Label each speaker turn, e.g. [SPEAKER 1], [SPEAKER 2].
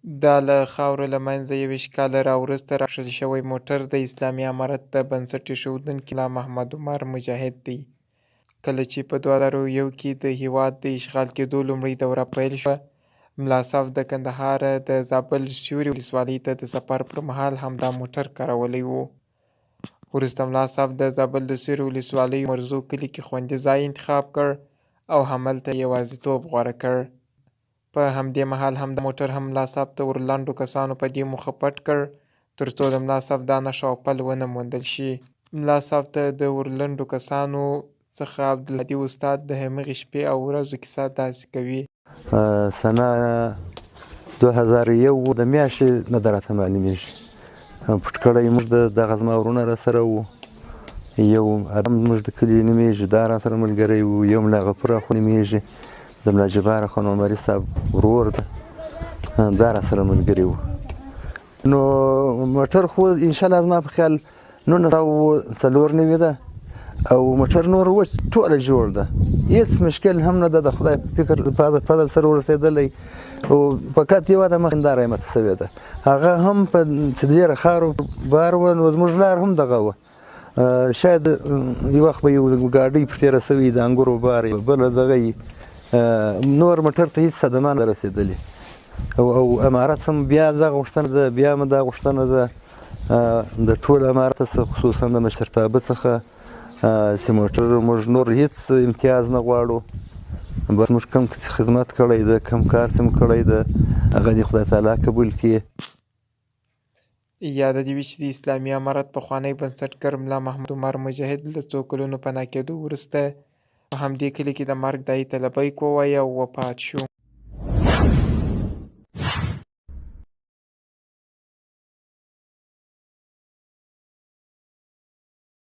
[SPEAKER 1] دا له خاورو له منځه 21 کاله راوروسته راکښل شوی موټر د اسلامي امارت د بنسټ ایښودونکي ملا محمد عمر مجاهد دی. کله چې په 2001 کې د هېواد د اشغال کېدو لومړۍ دوره پیل شوه، ملا صاحب د کندهار د زابل سیوري ولسوالۍ ته د سفر پر مهال همدا موټر کارولی و. وروسته ملا صاحب د زابل د سیوري ولسوالۍ مرزو کلي کې خوندي ځای انتخاب کړ او همالته یوازیتوب غوره کړ. په همدې مهال همدا موټر هم ملا صاحب د ورلنډو کسانو په دې موخه پټ کړ تر څو د ملا صاحب دا نښه او پل ونه موندل شي. ملا صاحب ته د ورلنډو کسانو څخه عبدالهادي استاد د همغې شپې او ورځو کیسه داسې کوي.
[SPEAKER 2] سنه 2001 د میاشتې نه ده راته معلومېږي، پټ کړی موږ دغه زما ورونه راسره وو، یو ادم موږ د کلي نومېږي دا راسره ملګری وو، یو ملا غفور اخو نومېږي د ملا جبار اخو عمري صاحب ورور ده دا راسره ملګري وو. نو موټر خو انشاءالله زما په خیال 1994 ده او موټر نور اوس ټوله جوړ ده، هېڅ مشکل هم نه ده، د خدای په فکر فضل سره ورسېدلی او فقط یوه د مخ هنداره یې ماته شوې ده، هغه هم په چې ډېره خاورو بار وه نو زموږ لار هم دغه وه، شاید یو وخت به یو ګاډۍ پرې تېره سوې د انګورو بار یې بله دغه یې نور موټر ته هېڅ صدمه نه رسېدلې او امارت هم بیا دغه غوښتنه ده، بیا هم دا غوښتنه ده د ټول امارت څخه خصوصا د مشرتابه څخه چې موټر موږ نور هېڅ امتیاز نه غواړو، بس موږ کوم خدمت کړی ده کوم کار چې مو کړی ده هغه دې خدای تعالی قبول کړي.
[SPEAKER 1] یاده دې وي چې د اسلامي امارت پخوانی بنسټګر ملا محمد عمر مجاهد له څو کلونو پناه کېدو وروسته په همدې کلي کې د مرګ دعایې ته لبیک ووایه او وفات شو.